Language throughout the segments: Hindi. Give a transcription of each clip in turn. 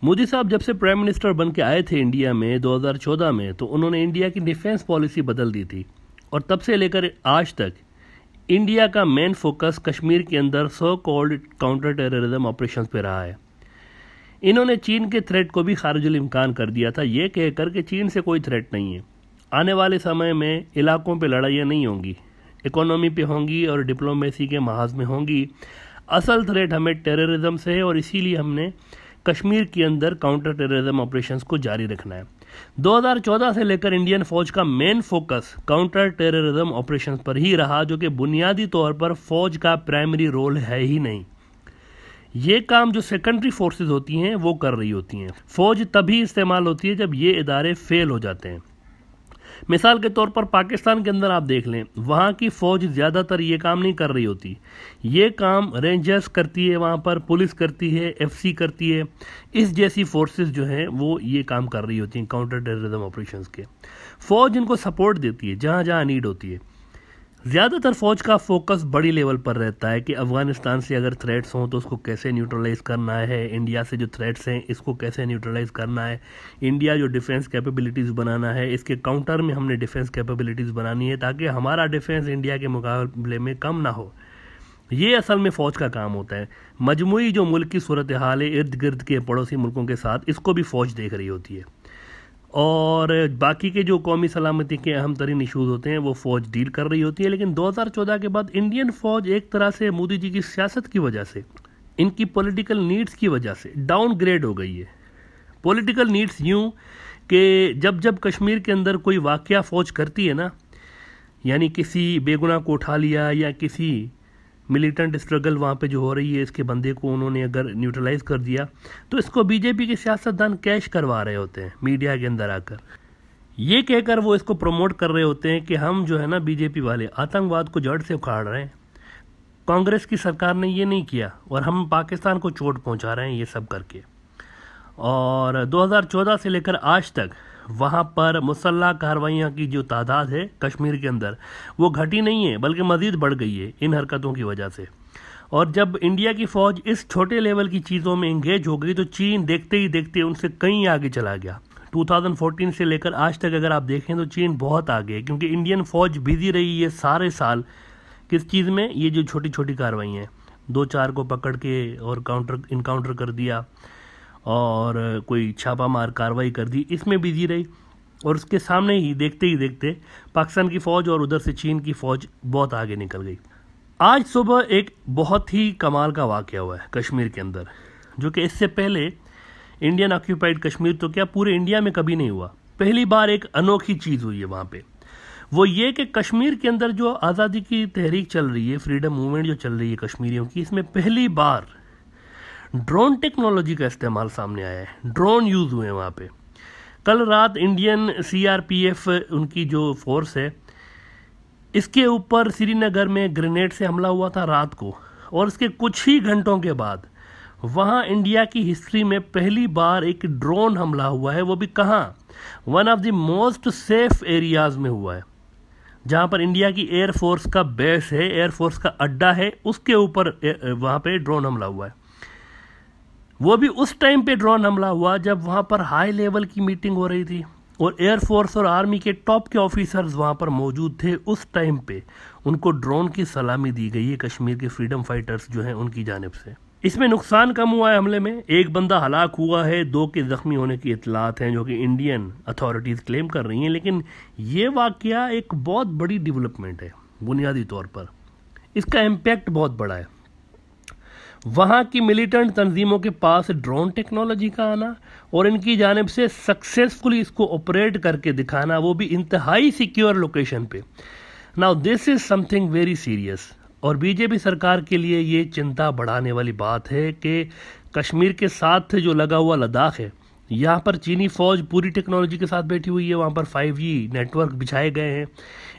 मोदी साहब जब से प्राइम मिनिस्टर बन के आए थे इंडिया में 2014 में, तो उन्होंने इंडिया की डिफेंस पॉलिसी बदल दी थी और तब से लेकर आज तक इंडिया का मेन फोकस कश्मीर के अंदर so called counter terrorism operations पे रहा है। इन्होंने चीन के थ्रेट को भी खारिजुल इम्कान कर दिया था, ये कहकर कि चीन से कोई थ्रेट नहीं है, आने वाले समय में इलाकों पे लड़ाइयाँ नहीं होंगी, इकोनॉमी पे होंगी और डिप्लोमेसी के महाज में होंगी। असल थ्रेट हमें टेररिज्म से है और इसीलिए हमने कश्मीर के अंदर काउंटर टेररिज्म ऑपरेशंस को जारी रखना है। 2014 से लेकर इंडियन फौज का main focus counter terrorism operations पर ही रहा, जो कि बुनियादी तौर पर फौज का प्राइमरी रोल है ही नहीं। ये काम जो सेकेंडरी फोर्सेस होती हैं वो कर रही होती हैं। फौज तभी इस्तेमाल होती है जब ये इदारे फेल हो जाते हैं। मिसाल के तौर पर पाकिस्तान के अंदर आप देख लें, वहाँ की फ़ौज ज़्यादातर ये काम नहीं कर रही होती। ये काम रेंजर्स करती है, वहाँ पर पुलिस करती है, एफसी करती है, इस जैसी फोर्सेस जो हैं वो ये काम कर रही होती हैं काउंटर टेररिज्म ऑपरेशंस के। फ़ौज इनको सपोर्ट देती है जहाँ जहाँ नीड होती है। ज़्यादातर फ़ौज का फोकस बड़ी लेवल पर रहता है कि अफ़गानिस्तान से अगर थ्रेट्स हों तो उसको कैसे न्यूट्रलाइज़ करना है, इंडिया से जो थ्रेट्स हैं इसको कैसे न्यूट्रलाइज़ करना है, इंडिया जो डिफेंस कैपेबिलिटीज़ बनाना है इसके काउंटर में हमने डिफेंस कैपेबिलिटीज़ बनानी है ताकि हमारा डिफेंस इंडिया के मुकाबले में कम ना हो। ये असल में फ़ौज का काम होता है। मजमूई जो मुल्क की सूरत हाल है इर्द गिर्द के पड़ोसी मुल्कों के साथ, इसको भी फ़ौज देख रही होती है और बाकी के जो कौमी सलामती के अहम तरीन इशूज़ होते हैं वो फ़ौज डील कर रही होती है। लेकिन 2014 के बाद इंडियन फ़ौज एक तरह से मोदी जी की सियासत की वजह से, इनकी पॉलिटिकल नीड्स की वजह से डाउनग्रेड हो गई है। पॉलिटिकल नीड्स यूँ कि जब जब कश्मीर के अंदर कोई वाक़या फ़ौज करती है ना, यानी किसी बेगुनाह को उठा लिया या किसी मिलिटेंट स्ट्रगल वहाँ पे जो हो रही है इसके बंदे को उन्होंने अगर न्यूट्रलाइज़ कर दिया, तो इसको बीजेपी के सियासतदान कैश करवा रहे होते हैं मीडिया के अंदर आकर। ये कहकर वो इसको प्रमोट कर रहे होते हैं कि हम जो है ना बीजेपी वाले आतंकवाद को जड़ से उखाड़ रहे हैं, कांग्रेस की सरकार ने ये नहीं किया और हम पाकिस्तान को चोट पहुँचा रहे हैं ये सब करके। और 2014 से लेकर आज तक वहाँ पर मुसल्लह कार्रवाइयाँ की जो तादाद है कश्मीर के अंदर वो घटी नहीं है बल्कि मज़ीद बढ़ गई है इन हरकतों की वजह से। और जब इंडिया की फ़ौज इस छोटे लेवल की चीज़ों में इंगेज हो गई तो चीन देखते ही देखते उनसे कहीं आगे चला गया। 2014 से लेकर आज तक अगर आप देखें तो चीन बहुत आगे है, क्योंकि इंडियन फ़ौज बिजी रही है सारे साल किस चीज़ में, ये जो छोटी छोटी कार्रवाई हैं, 2-4 को पकड़ के और इनकाउंटर कर दिया और कोई छापा मार कार्रवाई कर दी, इसमें बिजी रही। और उसके सामने ही देखते पाकिस्तान की फ़ौज और उधर से चीन की फ़ौज बहुत आगे निकल गई। आज सुबह एक बहुत ही कमाल का वाक़या हुआ है कश्मीर के अंदर, जो कि इससे पहले इंडियन ऑक्यूपाइड कश्मीर तो क्या पूरे इंडिया में कभी नहीं हुआ। पहली बार एक अनोखी चीज़ हुई है वहाँ पे, वो ये कि कश्मीर के अंदर जो आज़ादी की तहरीक चल रही है, फ्रीडम मूवमेंट जो चल रही है कश्मीरियों की, इसमें पहली बार ड्रोन टेक्नोलॉजी का इस्तेमाल सामने आया है। ड्रोन यूज़ हुए हैं वहाँ पे। कल रात इंडियन सीआरपीएफ उनकी जो फोर्स है इसके ऊपर श्रीनगर में ग्रेनेड से हमला हुआ था रात को, और इसके कुछ ही घंटों के बाद वहाँ इंडिया की हिस्ट्री में पहली बार एक ड्रोन हमला हुआ है। वो भी कहाँ, one of the most safe areas में हुआ है, जहाँ पर इंडिया की एयरफोर्स का बेस है, एयरफोर्स का अड्डा है, उसके ऊपर वहाँ पे ड्रोन हमला हुआ है। वो भी उस टाइम पे ड्रोन हमला हुआ जब वहाँ पर हाई लेवल की मीटिंग हो रही थी और एयरफोर्स और आर्मी के टॉप के ऑफिसर्स वहाँ पर मौजूद थे। उस टाइम पे उनको ड्रोन की सलामी दी गई है कश्मीर के फ्रीडम फाइटर्स जो हैं उनकी जानिब से। इसमें नुकसान कम हुआ है हमले में, एक बंदा हलाक हुआ है, 2 के ज़ख्मी होने की इतलात हैं जो कि इंडियन अथॉरिटीज़ क्लेम कर रही हैं। लेकिन ये वाक़या एक बहुत बड़ी डेवलपमेंट है बुनियादी तौर पर, इसका इम्पैक्ट बहुत बड़ा है। वहाँ की मिलिटेंट तंजीमों के पास ड्रोन टेक्नोलॉजी का आना और इनकी जानिब से सक्सेसफुली इसको ऑपरेट करके दिखाना, वो भी इंतहाई सिक्योर लोकेशन पे। Now this is something very serious और बीजेपी सरकार के लिए ये चिंता बढ़ाने वाली बात है कि कश्मीर के साथ जो लगा हुआ लद्दाख है, यहाँ पर चीनी फ़ौज पूरी टेक्नोलॉजी के साथ बैठी हुई है, वहाँ पर 5G नेटवर्क बिछाए गए हैं।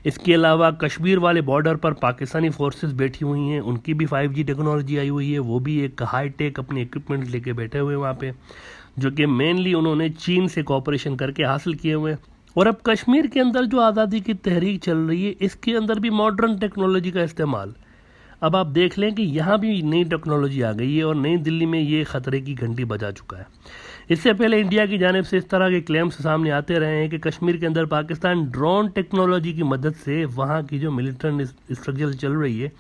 इसके अलावा कश्मीर वाले बॉर्डर पर पाकिस्तानी फोर्सेस बैठी हुई हैं, उनकी भी 5G टेक्नोलॉजी आई हुई है, वो भी एक हाई टेक अपने इक्विपमेंट लेके बैठे हुए हैं वहाँ पे, जो कि मेनली उन्होंने चीन से कोऑपरेशन करके हासिल किए हुए हैं। और अब कश्मीर के अंदर जो आज़ादी की तहरीक चल रही है इसके अंदर भी मॉडर्न टेक्नोलॉजी का इस्तेमाल। अब आप देख लें कि यहाँ भी नई टेक्नोलॉजी आ गई है और नई दिल्ली में ये ख़तरे की घंटी बजा चुका है। इससे पहले इंडिया की जानिब से इस तरह के क्लेम्स सामने आते रहे हैं कि कश्मीर के अंदर पाकिस्तान ड्रोन टेक्नोलॉजी की मदद से वहाँ की जो मिलिट्री स्ट्रक्चर चल रही है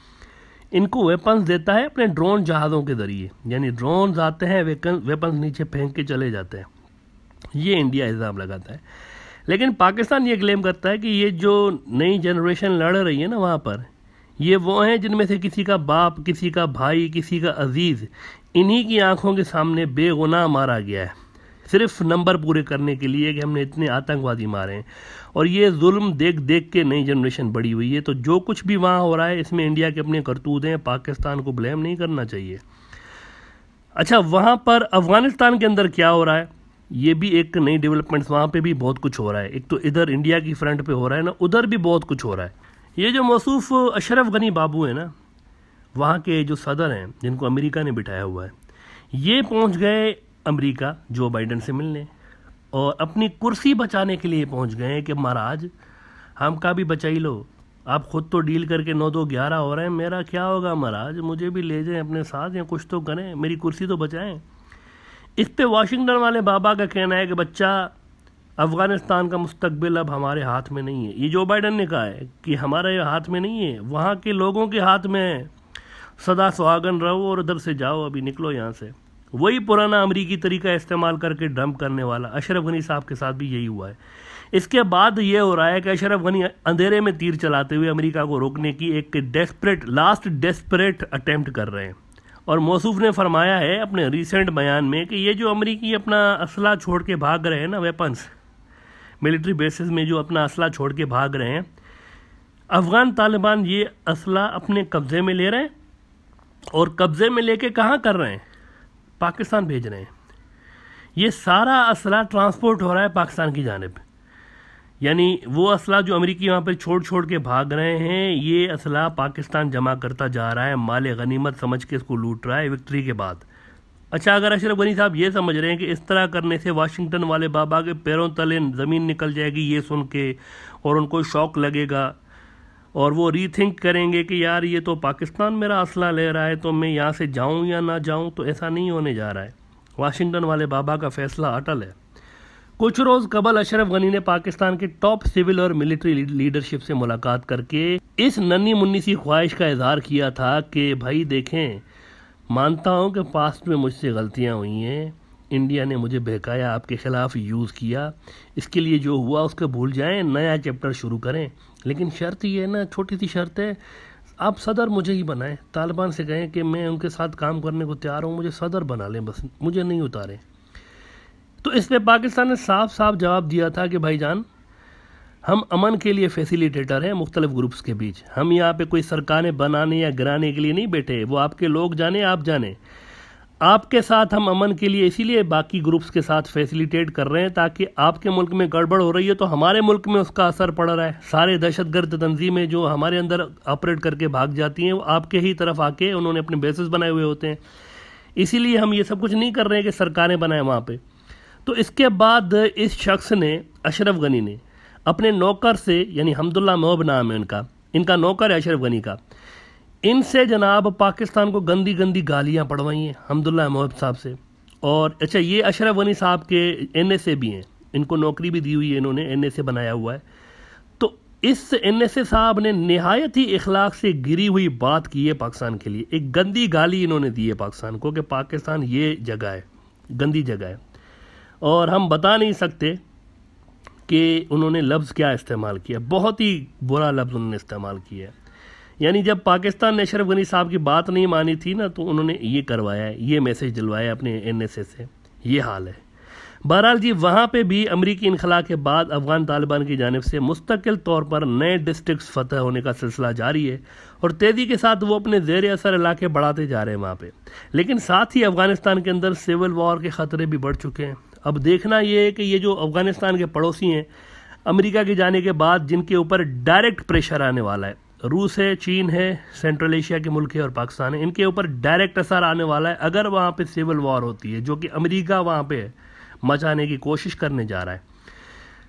इनको वेपन्स देता है अपने ड्रोन जहाज़ों के ज़रिए, यानी ड्रोन आते हैं वेपन्स नीचे फेंक के चले जाते हैं। ये इंडिया इल्ज़ाम लगाता है। लेकिन पाकिस्तान ये क्लेम करता है कि ये जो नई जनरेशन लड़ रही है ना वहाँ पर, ये वो हैं जिनमें से किसी का बाप, किसी का भाई, किसी का अजीज़ इन्हीं की आंखों के सामने बेगुनाह मारा गया है, सिर्फ नंबर पूरे करने के लिए कि हमने इतने आतंकवादी मारे हैं। और ये जुल्म देख देख के नई जनरेशन बड़ी हुई है। तो जो कुछ भी वहाँ हो रहा है इसमें इंडिया के अपने करतूत हैं, पाकिस्तान को ब्लेम नहीं करना चाहिए। अच्छा, वहाँ पर अफ़गानिस्तान के अंदर क्या हो रहा है, ये भी एक नई डेवलपमेंट्स, वहाँ पे भी बहुत कुछ हो रहा है। एक तो इधर इंडिया की फ्रंट पे हो रहा है ना, उधर भी बहुत कुछ हो रहा है। ये जो मौसूफ अशरफ गनी बाबू है ना, वहाँ के जो सदर हैं जिनको अमेरिका ने बिठाया हुआ है, ये पहुँच गए अमेरिका जो बाइडन से मिलने और अपनी कुर्सी बचाने के लिए पहुँच गए कि महाराज हमका भी बचाई लो, आप खुद तो डील करके 9-2-11 हो रहे हैं, मेरा क्या होगा महाराज, मुझे भी ले जाएं अपने साथ या कुछ तो करें, मेरी कुर्सी तो बचाएं। इस पे वाशिंगटन वाले बाबा का कहना है कि बच्चा, अफ़गानिस्तान का मुस्तकबिल अब हमारे हाथ में नहीं है। ये जो बाइडन ने कहा है कि हमारे हाथ में नहीं है, वहाँ के लोगों के हाथ में है। सदा सुहागन रहो और उधर से जाओ, अभी निकलो यहाँ से। वही पुराना अमरीकी तरीका इस्तेमाल करके डंप करने वाला अशरफ गनी साहब के साथ भी यही हुआ है। इसके बाद ये हो रहा है कि अशरफ गनी अंधेरे में तीर चलाते हुए अमेरिका को रोकने की एक लास्ट डेस्परेट अटेम्प्ट कर रहे हैं। और मौसूफ ने फरमाया है अपने रिसेंट बयान में कि ये जो अमेरिकी अपना असला छोड़ के भाग रहे हैं ना, वेपन्स मिलिट्री बेसिस में जो अपना असला छोड़ के भाग रहे हैं, अफ़गान तालिबान ये असला अपने कब्ज़े में ले रहे हैं और कब्ज़े में लेके कहाँ कर रहे हैं, पाकिस्तान भेज रहे हैं। ये सारा असला ट्रांसपोर्ट हो रहा है पाकिस्तान की जानिब, यानी वो असला जो अमेरिकी वहाँ पर छोड़ के भाग रहे हैं, ये असला पाकिस्तान जमा करता जा रहा है, माल गनीमत समझ के इसको लूट रहा है विक्ट्री के बाद। अच्छा, अगर अशरफ गनी साहब ये समझ रहे हैं कि इस तरह करने से वाशिंगटन वाले बाबा के पैरों तले ज़मीन निकल जाएगी ये सुन के, और उनको शौक लगेगा और वो रीथिंक करेंगे कि यार ये तो पाकिस्तान मेरा असला ले रहा है तो मैं यहाँ से जाऊँ या ना जाऊँ, तो ऐसा नहीं होने जा रहा है। वाशिंगटन वाले बाबा का फैसला अटल है। कुछ रोज़ कबल अशरफ गनी ने पाकिस्तान के टॉप सिविल और मिलिट्री लीडरशिप से मुलाकात करके इस नन्ही मुन्नी सी ख्वाहिश का इजहार किया था कि भाई देखें, मानता हूँ कि पास्ट में मुझसे गलतियाँ हुई हैं, इंडिया ने मुझे बहकाया, आपके ख़िलाफ़ यूज़ किया, इसके लिए जो हुआ उसको भूल जाएं, नया चैप्टर शुरू करें। लेकिन शर्त ये ना, छोटी सी शर्त है, आप सदर मुझे ही बनाएं। तालिबान से कहें कि मैं उनके साथ काम करने को तैयार हूँ, मुझे सदर बना लें, बस मुझे नहीं उतारें। तो इस पर पाकिस्तान ने साफ साफ जवाब दिया था कि भाईजान, हम अमन के लिए फैसिलिटेटर हैं मुख्तलिफ ग्रुप्स के बीच, हम यहाँ पे कोई सरकारें बनाने या गिराने के लिए नहीं बैठे, वो आपके लोग जाने आप जाने। आपके साथ हम अमन के लिए इसीलिए बाकी ग्रुप्स के साथ फैसिलिटेट कर रहे हैं ताकि आपके मुल्क में गड़बड़ हो रही है तो हमारे मुल्क में उसका असर पड़ रहा है। सारे दहशतगर्द तंजीमें जो हमारे अंदर ऑपरेट करके भाग जाती हैं वो आपके ही तरफ आके उन्होंने अपने बेसिस बनाए हुए होते हैं। इसीलिए हम ये सब कुछ नहीं कर रहे हैं कि सरकारें बनाएं वहाँ पर। तो इसके बाद इस शख्स ने, अशरफ गनी ने, अपने नौकर से, यानी हमदुल्ला महब नाम है इनका नौकर है अशरफ गनी का, इनसे जनाब पाकिस्तान को गंदी गंदी गालियाँ पढ़वाई हैं हमदुल्ला महब साहब से। और अच्छा, ये अशरफ गनी साहब के NSA भी हैं, इनको नौकरी भी दी हुई है, इन्होंने NSA बनाया हुआ है। तो इस NSA साहब ने निहायत ही इखलाक से गिरी हुई बात की है पाकिस्तान के लिए, एक गंदी गाली इन्होंने दी है पाकिस्तान को कि पाकिस्तान ये जगह है, गंदी जगह है। और हम बता नहीं सकते कि उन्होंने लफ्ज़ क्या इस्तेमाल किया, बहुत ही बुरा लफ्ज़ उन्होंने इस्तेमाल किया। यानी जब पाकिस्तान ने अशरफ गनी साहब की बात नहीं मानी थी ना, तो उन्होंने ये करवाया है, ये मैसेज दिलवाया अपने NSA से, ये हाल है। बहरहाल जी, वहाँ पे भी अमरीकी इनखला के बाद अफ़गान तालिबान की जानिब से मुस्तकिल तौर पर नए डिस्ट्रिक्ट्स फतह होने का सिलसिला जारी है और तेज़ी के साथ वो अपने ज़ेर असर इलाके बढ़ाते जा रहे हैं वहाँ पे। लेकिन साथ ही अफ़गानिस्तान के अंदर सिविल वॉर के ख़तरे भी बढ़ चुके हैं। अब देखना ये है कि ये जो अफ़गानिस्तान के पड़ोसी हैं, अमेरिका के जाने के बाद जिनके ऊपर डायरेक्ट प्रेशर आने वाला है, रूस है, चीन है, सेंट्रल एशिया के मुल्क है और पाकिस्तान है, इनके ऊपर डायरेक्ट असर आने वाला है अगर वहाँ पे सिविल वॉर होती है, जो कि अमेरिका वहाँ पे मचाने की कोशिश करने जा रहा है।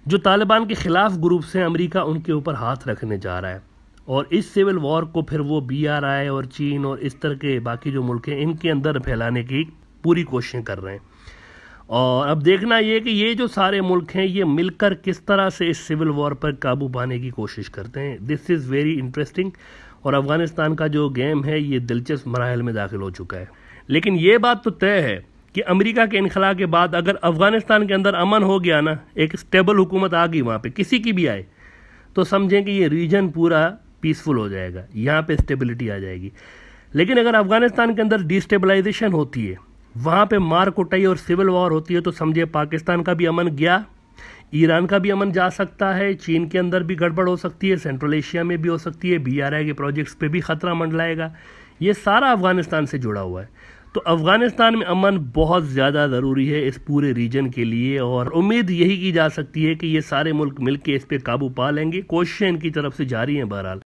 जो तालिबान के ख़िलाफ़ ग्रुप्स हैं, अमेरिका उनके ऊपर हाथ रखने जा रहा है। और इस सिविल वॉर को फिर वो BRI और चीन और इस तरह के बाकी जो मुल्क हैं इनके अंदर फैलाने की पूरी कोशिशें कर रहे हैं। और अब देखना ये कि ये जो सारे मुल्क हैं ये मिलकर किस तरह से इस सिविल वॉर पर काबू पाने की कोशिश करते हैं। This is very interesting. और अफ़गानिस्तान का जो गेम है ये दिलचस्प मराहल में दाखिल हो चुका है। लेकिन ये बात तो तय है कि अमेरिका के इनखला के बाद अगर अफ़गानिस्तान के अंदर अमन हो गया ना, एक स्टेबल हुकूमत आ गई वहाँ पे, किसी की भी आए, तो समझें कि ये रीजन पूरा पीसफुल हो जाएगा, यहाँ पे स्टेबिलिटी आ जाएगी। लेकिन अगर अफ़गानिस्तान के अंदर डिस्टेबलाइजेशन होती है, वहाँ पे मार कुटाई और सिविल वॉर होती है, तो समझिए पाकिस्तान का भी अमन गया, ईरान का भी अमन जा सकता है, चीन के अंदर भी गड़बड़ हो सकती है, सेंट्रल एशिया में भी हो सकती है, BRI के प्रोजेक्ट्स पे भी ख़तरा मंडलाएगा। ये सारा अफ़गानिस्तान से जुड़ा हुआ है। तो अफ़गानिस्तान में अमन बहुत ज़्यादा ज़रूरी है इस पूरे रीजन के लिए, और उम्मीद यही की जा सकती है कि ये सारे मुल्क मिल के इस पर काबू पा लेंगे। कोशिशें इनकी तरफ से जारी हैं बहरहाल।